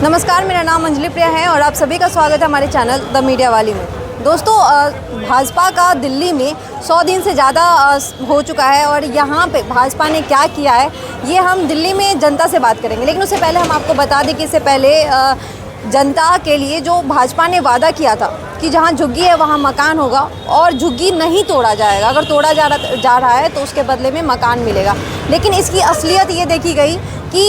नमस्कार, मेरा नाम अंजलि प्रिया है और आप सभी का स्वागत है हमारे चैनल द मीडिया वाली में। दोस्तों, भाजपा का दिल्ली में 100 दिन से ज़्यादा हो चुका है और यहाँ पे भाजपा ने क्या किया है ये हम दिल्ली में जनता से बात करेंगे। लेकिन उससे पहले हम आपको बता दें कि इससे पहले जनता के लिए जो भाजपा ने वादा किया था कि जहाँ झुग्गी है वहाँ मकान होगा और झुग्गी नहीं तोड़ा जाएगा, अगर तोड़ा जा रहा है तो उसके बदले में मकान मिलेगा। लेकिन इसकी असलियत ये देखी गई कि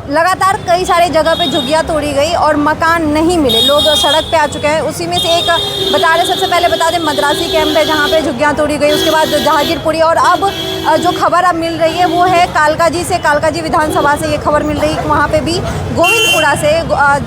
लगातार कई सारे जगह पे झुग्गियाँ तोड़ी गई और मकान नहीं मिले, लोग सड़क पे आ चुके हैं। उसी में से एक बता रहे, सबसे पहले बता दें मद्रासी कैंप है जहाँ पे झुग्गियाँ तोड़ी गई, उसके बाद जहांगीरपुरी, और अब जो खबर अब मिल रही है वो है कालकाजी से, कालकाजी विधानसभा से ये खबर मिल रही है कि वहाँ पे भी गोविंदपुरा से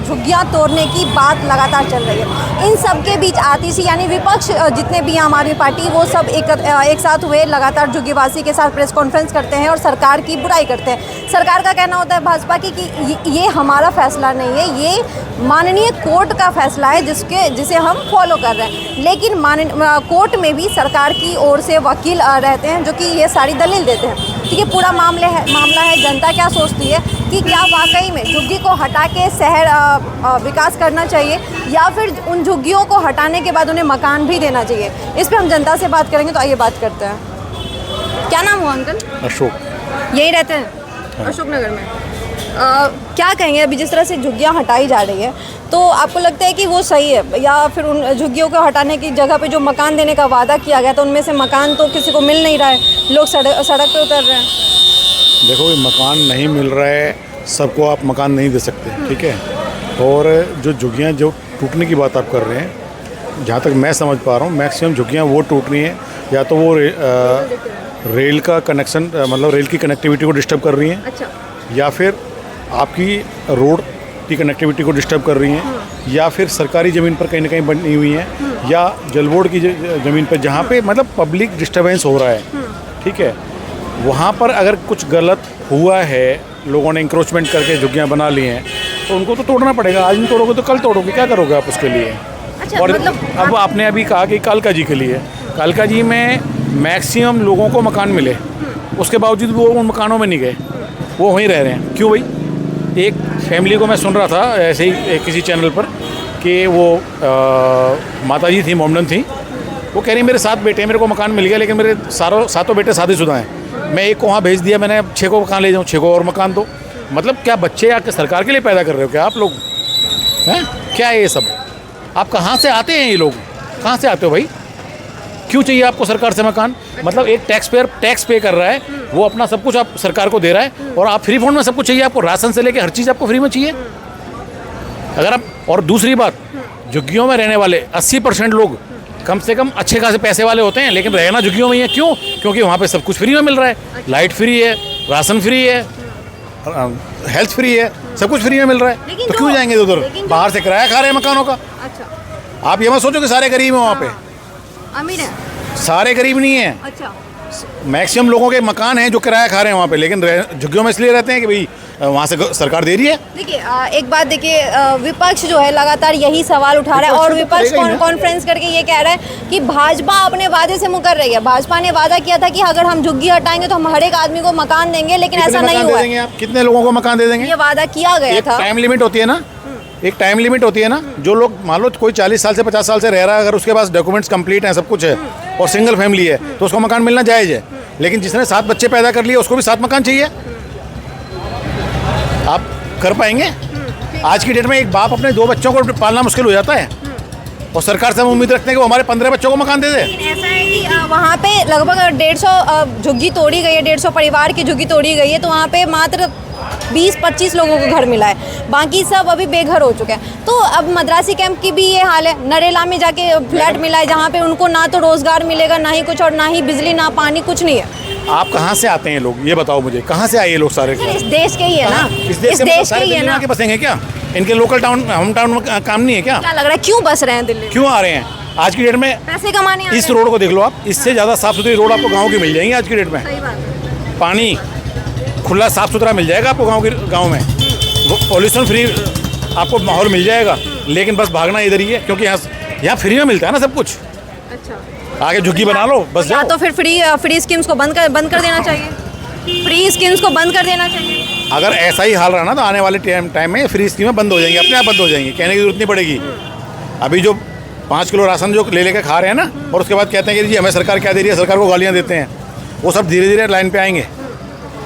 झुग्गियाँ तोड़ने की बात लगातार चल रही है। इन सब के बीच आतिशी यानी विपक्ष जितने भी आम आदमी पार्टी वो सब एक साथ हुए लगातार झुग्गीवासी के साथ प्रेस कॉन्फ्रेंस करते हैं और सरकार की बुराई करते हैं। सरकार का कहना होता है भाजपा की कि ये हमारा फैसला नहीं है, ये माननीय कोर्ट का फैसला है जिसे हम फॉलो कर रहे हैं। लेकिन कोर्ट में भी सरकार की ओर से वकील रहते हैं जो कि ये सारी दलील देते हैं। ठीक है, पूरा मामला है जनता क्या सोचती है कि क्या वाकई में झुग्गी को हटा के शहर विकास करना चाहिए या फिर उन झुग्गियों को हटाने के बाद उन्हें मकान भी देना चाहिए। इस पर हम जनता से बात करेंगे, तो आइए बात करते हैं। क्या नाम हुआ अंकल? अशोक। यही रहते हैं अशोकनगर में। क्या कहेंगे अभी जिस तरह से झुग्गियाँ हटाई जा रही है, तो आपको लगता है कि वो सही है या फिर उन झुग्गियों को हटाने की जगह पे जो मकान देने का वादा किया गया था उनमें से मकान तो किसी को मिल नहीं रहा है, लोग सड़क पे उतर रहे हैं? देखो, ये मकान नहीं मिल रहा है, सबको आप मकान नहीं दे सकते, ठीक है। और जो झुग्गियाँ जो टूटने की बात आप कर रहे हैं, जहाँ तक मैं समझ पा रहा हूँ मैक्सिमम झुग्गियाँ वो टूट रही हैं या तो वो रेल का कनेक्शन, मतलब रेल की कनेक्टिविटी को डिस्टर्ब कर रही हैं। अच्छा। या फिर आपकी रोड की कनेक्टिविटी को डिस्टर्ब कर रही हैं, या फिर सरकारी ज़मीन पर कहीं ना कहीं बनी हुई हैं, या जल बोर्ड की ज़मीन पर जहाँ पे मतलब पब्लिक डिस्टर्बेंस हो रहा है, ठीक है। वहाँ पर अगर कुछ गलत हुआ है, लोगों ने इंक्रोचमेंट करके झुग्गियाँ बना ली हैं, तो उनको तो तोड़ना पड़ेगा। आज नहीं तोड़ोगे तो कल तोड़ोगे, क्या करोगे आप उसके लिए? अच्छा, और मतलब अब आपने अभी कहा कि कालकाजी के लिए, कालकाजी में मैक्सिमम लोगों को मकान मिले, उसके बावजूद वो उन मकानों में नहीं गए, वो वहीं रह रहे हैं। क्यों भाई? एक फैमिली को मैं सुन रहा था ऐसे ही किसी चैनल पर कि वो माताजी थी, मोमडन थी, वो कह रही मेरे 7 बेटे हैं, मेरे को मकान मिल गया लेकिन मेरे सातों बेटे शादीशुदा हैं, मैं एक को वहाँ भेज दिया, मैंने 6 को कहाँ ले जाऊँ, 6 को और मकान दो। मतलब क्या बच्चे आके सरकार के लिए पैदा कर रहे हो क्या आप लोग? हैं क्या है ये सब? आप कहाँ से आते हैं? ये लोग कहाँ से आते हो भाई? क्यों चाहिए आपको सरकार से मकान? मतलब एक टैक्स पेयर टैक्स पे कर रहा है, वो अपना सब कुछ आप सरकार को दे रहा है और आप फ्री फंड में सब कुछ चाहिए आपको, राशन से लेके हर चीज़ आपको फ्री में चाहिए। अगर आप, और दूसरी बात, झुग्गियों में रहने वाले 80% लोग कम से कम अच्छे खासे पैसे वाले होते हैं, लेकिन रहना झुग्गियों में ही है। क्यों? क्योंकि वहाँ पे सब कुछ फ्री में मिल रहा है, लाइट फ्री है, राशन फ्री है, हेल्थ फ्री है, सब कुछ फ्री में मिल रहा है, तो क्यों जाएंगे उधर? बाहर से किराया खा रहे हैं मकानों का। अच्छा, आप ये मत सोचो कि सारे गरीब हैं वहाँ पे, अमीर है, सारे गरीब नहीं हैं। अच्छा, मैक्सिमम लोगों के मकान हैं जो किराया खा रहे हैं वहाँ पे, लेकिन झुग्गियों में इसलिए रहते हैं कि भाई वहाँ से सरकार दे रही है। देखिए एक बात देखिए, विपक्ष जो है लगातार यही सवाल उठा रहा है और विपक्ष कॉन्फ्रेंस करके ये कह रहा है कि भाजपा अपने वादे से मुकर रही है। भाजपा ने वादा किया था कि अगर हम झुग्गी हटाएंगे तो हम हर एक आदमी को मकान देंगे, लेकिन ऐसा नहीं हुआ है। कितने लोगों को मकान दे देंगे? ये वादा किया गया था। टाइम लिमिट होती है ना, एक टाइम लिमिट होती है ना। जो लोग मान लो कोई 40 साल से 50 साल से रह रहा है, अगर उसके पास डॉक्यूमेंट्स कंप्लीट हैं, सब कुछ है और सिंगल फैमिली है, तो उसको मकान मिलना जायज़ है। लेकिन जिसने 7 बच्चे पैदा कर लिए उसको भी 7 मकान चाहिए। आप कर पाएंगे? आज की डेट में एक बाप अपने 2 बच्चों को पालना मुश्किल हो जाता है और सरकार से हम उम्मीद रखते हैं कि वो हमारे 15 बच्चों को मकान दे दे। ऐसा है कि वहाँ पे लगभग 150 झुग्गी तोड़ी गई है, 150 परिवार की झुग्गी तोड़ी गई है, तो वहाँ पे मात्र 20-25 लोगों को घर मिला है, बाकी सब अभी बेघर हो चुके हैं। तो अब मद्रासी कैंप की भी ये हाल है, नरेला में जाके फ्लैट मिला है जहाँ पे उनको ना तो रोजगार मिलेगा, ना ही कुछ, और ना ही बिजली, ना पानी, कुछ नहीं है। आप कहाँ से आते हैं लोग, ये बताओ मुझे, कहाँ से आए ये लोग सारे? इस देश के ही है ना, इस देश के ही है ना। के बसेंगे क्या? इनके लोकल टाउन, होम टाउन में काम नहीं है क्या? क्या लग रहा है क्यों बस रहे हैं दिल्ली? क्यों आ रहे हैं? आज की डेट में पैसे कमाने इस रोड को देख लो आप, इससे ज़्यादा साफ़ सुथरी रोड आपको गाँव की मिल जाएंगी आज की डेट में। सही बात है। पानी खुला साफ़ सुथरा मिल जाएगा आपको गाँव में, पॉल्यूशन फ्री आपको माहौल मिल जाएगा। लेकिन बस भागना इधर ही है, क्योंकि यहाँ फ्री में मिलता है ना सब कुछ। अच्छा, आगे झुग्गी बना लो बस जाओ। तो फिर फ्री स्कीम्स को बंद कर देना चाहिए, फ्री स्कीम्स को बंद कर देना चाहिए। अगर ऐसा ही हाल रहा ना तो आने वाले टाइम में फ्री स्कीमें बंद हो जाएंगी, अपने आप बंद हो जाएंगी, कहने की जरूरत नहीं पड़ेगी। अभी जो 5 किलो राशन जो ले लेके खा रहे हैं ना, और उसके बाद कहते हैं कि जी हमें सरकार क्या दे रही है, सरकार को गालियाँ देते हैं, वो सब धीरे धीरे लाइन पे आएंगे।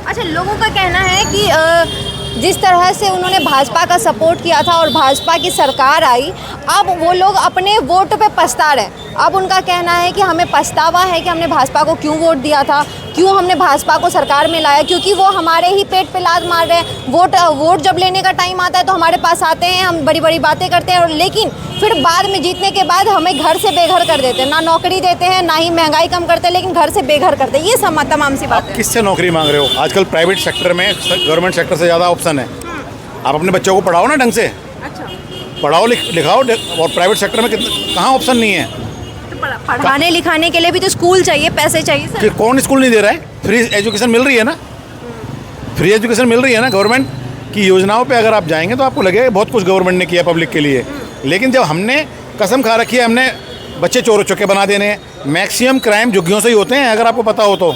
अच्छा, लोगों का कहना है कि जिस तरह से उन्होंने भाजपा का सपोर्ट किया था और भाजपा की सरकार आई, अब वो लोग अपने वोट पे पछता रहे हैं। अब उनका कहना है कि हमें पछतावा है कि हमने भाजपा को क्यों वोट दिया था, क्यों हमने भाजपा को सरकार में लाया, क्योंकि वो हमारे ही पेट पे लात मार रहे हैं। वोट जब लेने का टाइम आता है तो हमारे पास आते हैं, हम बड़ी बड़ी बातें करते हैं, और लेकिन फिर बाद में जीतने के बाद हमें घर से बेघर कर देते हैं। ना नौकरी देते हैं, ना ही महंगाई कम करते हैं, लेकिन घर से बेघर करते हैं। ये तमाम सी बात है। किससे नौकरी मांग रहे हो? आजकल प्राइवेट सेक्टर में गवर्नमेंट सेक्टर से ज़्यादा ऑप्शन है। आप अपने बच्चों को पढ़ाओ ना ढंग से, अच्छा, पढ़ाओ लिखाओ, और प्राइवेट सेक्टर में कहाँ ऑप्शन नहीं है? पढ़ाने लिखाने के लिए भी तो स्कूल चाहिए, पैसे चाहिए सर। कि कौन स्कूल नहीं दे रहा है? फ्री एजुकेशन मिल रही है ना, फ्री एजुकेशन मिल रही है ना। गवर्नमेंट की योजनाओं पे अगर आप जाएंगे तो आपको लगेगा बहुत कुछ गवर्नमेंट ने किया पब्लिक के लिए, लेकिन जब हमने कसम खा रखी है, हमने बच्चे चोर चौके बना देने, मैक्सिमम क्राइम झुग्गियों से ही होते हैं, अगर आपको पता हो तो।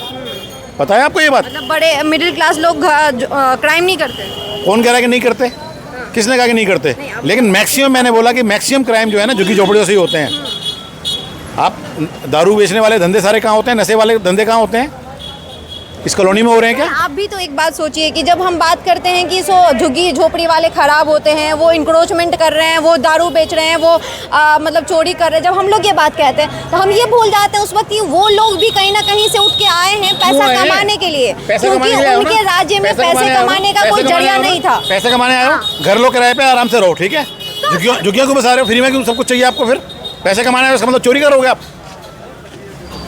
पता है आपको ये बात? मतलब बड़े मिडिल क्लास लोग क्राइम नहीं करते? कौन कह रहा है कि नहीं करते? किसने कहा कि नहीं करते? लेकिन मैक्सिमम, मैंने बोला कि मैक्सिमम क्राइम जो है ना झुग्गी झोपड़ियों से ही होते हैं। आप दारू बेचने वाले धंधे सारे कहाँ होते हैं? नशे वाले धंधे कहाँ होते हैं? इस कॉलोनी में हो रहे हैं क्या? आप भी तो एक बात सोचिए कि जब हम बात करते हैं कि झुग्गी झोपड़ी वाले खराब होते हैं, वो इंक्रोचमेंट कर रहे हैं, वो दारू बेच रहे हैं, वो मतलब चोरी कर रहे हैं, जब हम लोग ये बात कहते हैं तो हम ये भूल जाते हैं उस वक्त कि वो लोग भी कहीं ना कहीं से उठ के आए हैं पैसा कमाने के लिए, क्योंकि उनके राज्य में पैसे कमाने का कोई जरिया नहीं था। पैसे कमाने आए हो, घर लो किराए पे, आराम से रहो, ठीक है? झुग्गियों को बसा रहे हो फ्री में, क्यों सब कुछ चाहिए आपको? फिर पैसे कमाने आए, उसका मतलब चोरी करोगे आप?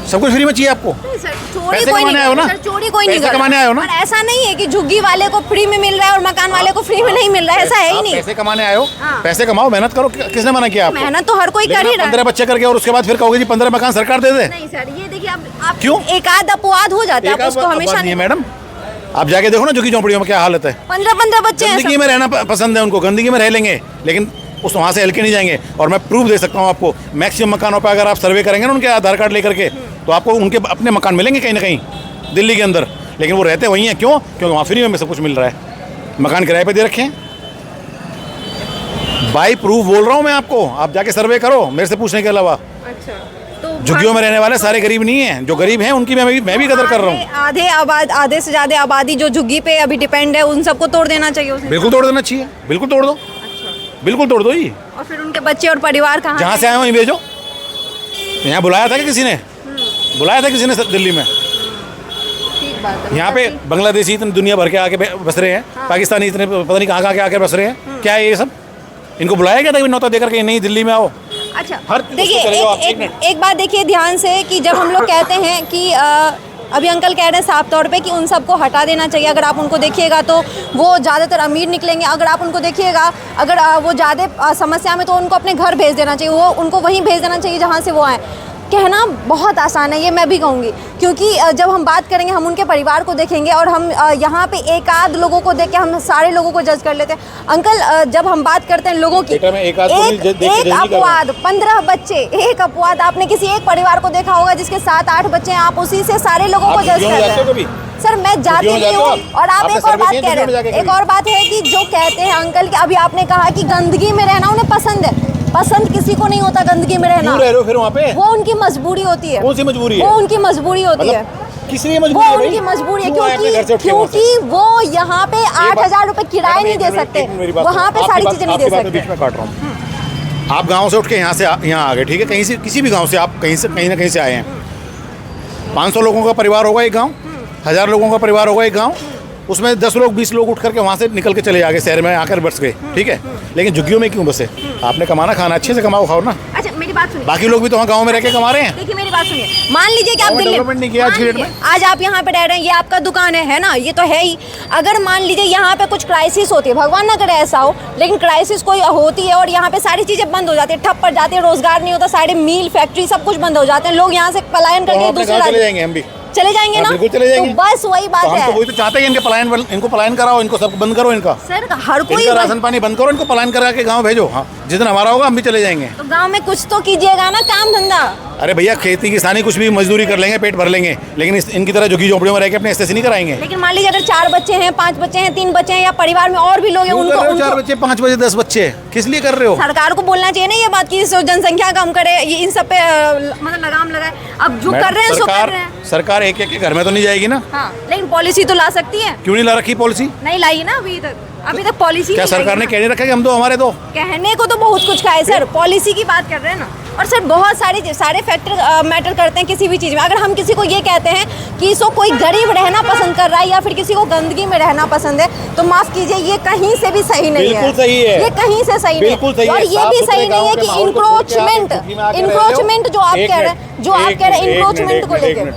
सब कुछ फ्री में चाहिए आपको? चोरी कोई नहीं ना, चोरी कोई नहीं कमाने आए हो ना। पर ऐसा नहीं है कि झुग्गी वाले को फ्री में मिल रहा है और मकान वाले को फ्री में नहीं मिल रहा है, ऐसा है ही नहीं। पैसे कमाने आए हो, पैसे कमाओ, मेहनत करो, किसने मना किया आपको? मेहनत तो हर कोई कर ही रहा है। 15 बच्चे करके और उसके बाद फिर कहोगे जी 15 मकान सरकार दे दे? नहीं सर, ये देखिए आप क्यों? एक आध अपवाद हो जाता है, उसको हमेशा नहीं। मैडम आप जाके देखो ना झुग्गी झोपड़ियों में क्या हालत है। 15 बच्चे हैं। गंदगी में रहना पसंद है उनको, गंदगी में रह लेंगे, लेकिन उस वहाँ से हल्के नहीं जाएंगे। और मैं प्रूफ दे सकता हूँ आपको, मैक्सिमम मकानों पर अगर आप सर्वे करेंगे ना उनके आधार कार्ड लेकर के, तो आपको उनके अपने मकान मिलेंगे कहीं ना कहीं दिल्ली के अंदर, लेकिन वो रहते वहीं हैं। क्यों? क्योंकि वहाँ फ्री में सब कुछ मिल रहा है, मकान किराए पे दे रखे हैं। बाई प्रूफ बोल रहा हूँ मैं आपको, आप जाके सर्वे करो मेरे से पूछने के अलावा। अच्छा, तो झुग्गियों में रहने वाले सारे गरीब नहीं हैं, जो गरीब हैं उनकी मैं भी कदर कर रहा हूँ। आधे से ज़्यादा आबादी जो झुग्गी पे अभी डिपेंड है, उन सबको तोड़ देना चाहिए उसे। बिल्कुल तोड़ देना चाहिए, बिल्कुल तोड़ दो, बिल्कुल तोड़ दो जी। और फिर उनके बच्चे और परिवार कहाँ? जहाँ से आए वहीं भेजो। यहाँ बुलाया था कि किसी ने? बुलाया था किसी ने दिल्ली में? ठीक बात है। यहाँ पे बांग्लादेशी इतनी दुनिया भर के आके बस रहे हैं, पाकिस्तानी इतने पता नहीं कहाँ के आके बस रहे हैं। क्या है ये सब? इनको बुलाया गया था न्योता देकर के नहीं दिल्ली में आओ? अच्छा, देखिए एक बात देखिए ध्यान से कि जब हम लोग कहते हैं कि अभी अंकल कह रहे हैं साफ तौर पे कि उन सबको हटा देना चाहिए। अगर आप उनको देखिएगा तो वो ज़्यादातर अमीर निकलेंगे। अगर आप उनको देखिएगा, अगर वो ज़्यादा समस्या में, तो उनको अपने घर भेज देना चाहिए, वो उनको वहीं भेज देना चाहिए जहाँ से वो आए। कहना बहुत आसान है, ये मैं भी कहूँगी, क्योंकि जब हम बात करेंगे हम उनके परिवार को देखेंगे और हम यहाँ पे एक आध लोगों को देख के हम सारे लोगों को जज कर लेते हैं। अंकल जब हम बात करते हैं लोगों की, एक अपवाद, 15 बच्चे, एक अपवाद, आपने किसी एक परिवार को देखा होगा जिसके 7-8 बच्चे हैं, आप उसी से सारे लोगों को जज कर रहे हैं। सर मैं जाती नहीं हूँ। और आप एक और बात कह रहे हैं, एक और बात है कि जो कहते हैं अंकल कि अभी आपने कहा कि गंदगी में रहना उन्हें पसंद है। पसंद किसी को नहीं होता गंदगी में रहना। क्यों रह रहे हो फिर वहाँ पे? वो उनकी मजबूरी होती है। कौन सी मजबूरी है? वो उनकी मजबूरी होती है। किस लिए मजबूरी है? वो उनकी मजबूरी है क्योंकि वो यहाँ पे 8,000 रुपए किराया नहीं दे सकते, वहाँ पे सारी चीजें नहीं दे सकते। बीच में काट रहा हूँ। आप गाँव से उठ के यहाँ से यहाँ आ गए, ठीक है? कहीं से, किसी भी गाँव से आप कहीं ना कहीं से आए हैं। 500 लोगों का परिवार होगा एक गाँव, 1000 लोगों का परिवार होगा एक गाँव, उसमें 10 लोग 20 लोग उठ करके वहाँ से निकल के चले आ गए, शहर में आकर बस गए, ठीक है? लेकिन झुग्गियों में क्यों बसे? आपने कमाना खाना, अच्छे से कमाओ खाओ ना। अच्छा मेरी बात सुनिए, बाकी लोग भी तो वहाँ गाँव में रह के कमा रहे हैं। देखिए मेरी बात सुनिए, मान लीजिए कि आप दिल्ली डेवलपमेंट नहीं किया आज की डेट में। आज आप यहाँ पे रह रहे हैं, ये आपका दुकान है ना, ये तो है ही। अगर मान लीजिए यहाँ पे कुछ क्राइसिस होती है, भगवान ना करे ऐसा हो, लेकिन क्राइसिस कोई होती है और यहाँ पे सारी चीजें बंद हो जाती है, ठप पड़ जाती है, रोजगार नहीं होता, सारे मील फैक्ट्री सब कुछ बंद हो जाते हैं, लोग यहाँ से पलायन करके दूसरे चले जाएंगे, हम भी चले जाएंगे ना, बिल्कुल चले जाएंगे। तो बस वही बात है। हम तो वही तो चाहते हैं, इनको पलायन कराओ, इनको सब बंद करो, इनका सर हर कोई राशन पानी बंद करो, इनको पलायन करा के गाँव भेजो। हाँ, जिस दिन हमारा होगा हम भी चले जाएंगे। तो गाँव में कुछ तो कीजिएगा ना, काम धंधा। अरे भैया खेती किसानी कुछ भी मजदूरी कर लेंगे, पेट भर लेंगे, लेकिन इनकी तरह झुग्गी झोपड़ियों में रह के अपने एसएससी नहीं कराएंगे। लेकिन मान लीजिए अगर 4 बच्चे हैं, 5 बच्चे हैं, 3 बच्चे हैं या परिवार में और भी लोग हैं, उनको 4 बच्चे, 5 बच्चे, 10 बच्चे किस लिए कर रहे हो? सरकार को बोलना चाहिए ना ये बात की जनसंख्या कम करे, ये इन सब पे मतलब लगाम लगाए। अब जो कर रहे हैं सो कर रहे हैं। सरकार एक एक के घर में तो नहीं जाएगी ना। हाँ, लेकिन पॉलिसी तो ला सकती है। क्यों नहीं ला रखी पॉलिसी? नहीं लाई ना अभी तक पॉलिसी। क्या सरकार ने कह नहीं रखा कि हम दो हमारे दो? कहने को तो बहुत कुछ कहा है सर, पॉलिसी की बात कर रहे हैं ना। और सर बहुत सारे फैक्टर मैटर करते हैं किसी भी चीज़ में। अगर हम किसी को ये कहते हैं कि सो कोई गरीब रहना पसंद कर रहा है या फिर किसी को गंदगी में रहना पसंद है, तो माफ कीजिए ये कहीं से भी सही नहीं है। बिल्कुल सही है, ये कहीं से सही नहीं है। और ये भी सही नहीं है कि इंक्रोचमेंट जो आप कह रहे हैं, इंक्रोचमेंट को लेकर।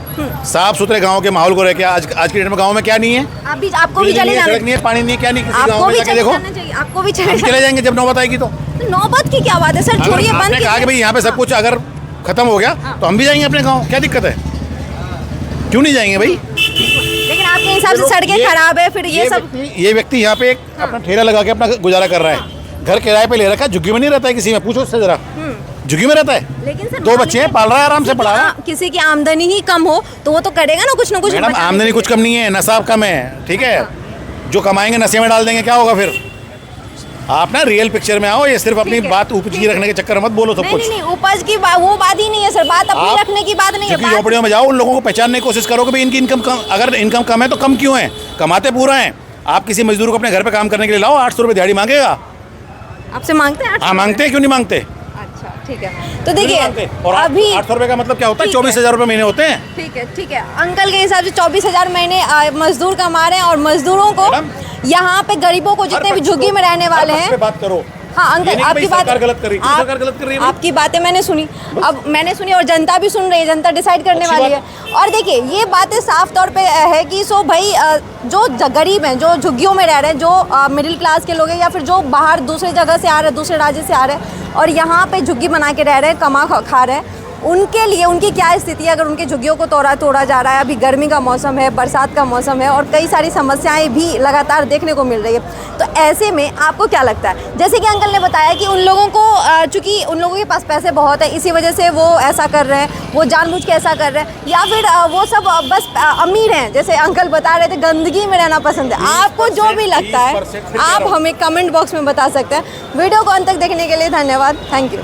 साफ सुथरे गाँव के माहौल को लेकर आज की डेट में गाँव में क्या नहीं है? आपको भी चले जाना, नहीं है, पानी नहीं है, क्या नहीं, किसी आपको गाँव में भी जाके चले देखो। जाना चाहिए, आपको भी चले जाएंगे जब नौबत आएगी। तो नौबत की क्या बात है सर, छोड़िए बंद आपने कहा कि भाई यहाँ पे सब कुछ अगर खत्म हो गया तो हम भी जाएंगे अपने गाँव, क्या दिक्कत है? क्यों नहीं जाएंगे भाई? लेकिन आपके हिसाब से सड़कें खराब है, फिर ये व्यक्ति यहाँ पे एक अपना ठेला लगा के अपना गुजारा कर रहा है, घर किराए पे ले रखा है, झुग्गी में नहीं रहता है किसी में, पूछो उससे जरा। झुग्गी में रहता है, लेकिन सर 2 बच्चे हैं, पाल रहा है, आराम से पढ़ा रहा है। किसी की आमदनी ही कम हो तो वो तो करेगा ना कुछ। मैडम आमदनी कुछ कम नहीं है, नशा कम है, ठीक है? जो कमाएंगे नशे में डाल देंगे, क्या होगा फिर? आप ना रियल पिक्चर में आओ, ये सिर्फ अपनी बात उपज की रखने के चक्कर मत बोलो सब कुछ। नहीं, उपज की वो बात ही नहीं है सर, बात अपनी रखने की बात नहीं है। झुग्गी झोपड़ियों में जाओ, उन लोगों को पहचानने की कोशिश करो कि भाई इनकी इनकम कम, अगर इनकम कम है तो कम क्यों है? कमाते पूरा है। आप किसी मजदूर को अपने घर पे काम करने के लिए लाओ, 800 रुपये दिहाड़ी मांगेगा। आपसे मांगते हैं? हाँ मांगते हैं, क्यों नहीं मांगते? अच्छा ठीक है, तो देखिए और अभी 800 रुपये का मतलब क्या होता है? 24,000 रुपये महीने होते हैं। ठीक है, अंकल के हिसाब से 24,000 महीने मजदूर कमा रहे हैं। और मजदूरों को यहाँ पे गरीबों को जितने भी झुग्गी में रहने वाले हैं, बात करो। हाँ अंकल आपकी बात सरकार गलत कर रही है, सरकार गलत कर रही है। आपकी बातें मैंने सुनी, अब मैंने सुनी और जनता भी सुन रही है, जनता डिसाइड करने वाली है। और देखिए ये बातें साफ तौर पे है कि सो भाई जो गरीब हैं, जो झुग्गियों में रह रहे हैं, जो मिडिल क्लास के लोग हैं या फिर जो बाहर दूसरी जगह से आ रहे हैं, दूसरे राज्य से आ रहे हैं और यहाँ पे झुग्गी बना के रह रहे हैं, कमा खा रहे हैं, उनके लिए उनकी क्या स्थिति है अगर उनके झुग्गियों को तोड़ा जा रहा है। अभी गर्मी का मौसम है, बरसात का मौसम है और कई सारी समस्याएं भी लगातार देखने को मिल रही है। तो ऐसे में आपको क्या लगता है, जैसे कि अंकल ने बताया कि उन लोगों को चूँकि उन लोगों के पास पैसे बहुत है, इसी वजह से वो ऐसा कर रहे हैं, वो जानबूझ के ऐसा कर रहे हैं, या फिर वो सब बस अमीर हैं, जैसे अंकल बता रहे थे गंदगी में रहना पसंद है। आपको जो भी लगता है आप हमें कमेंट बॉक्स में बता सकते हैं। वीडियो को अंत तक देखने के लिए धन्यवाद, थैंक यू।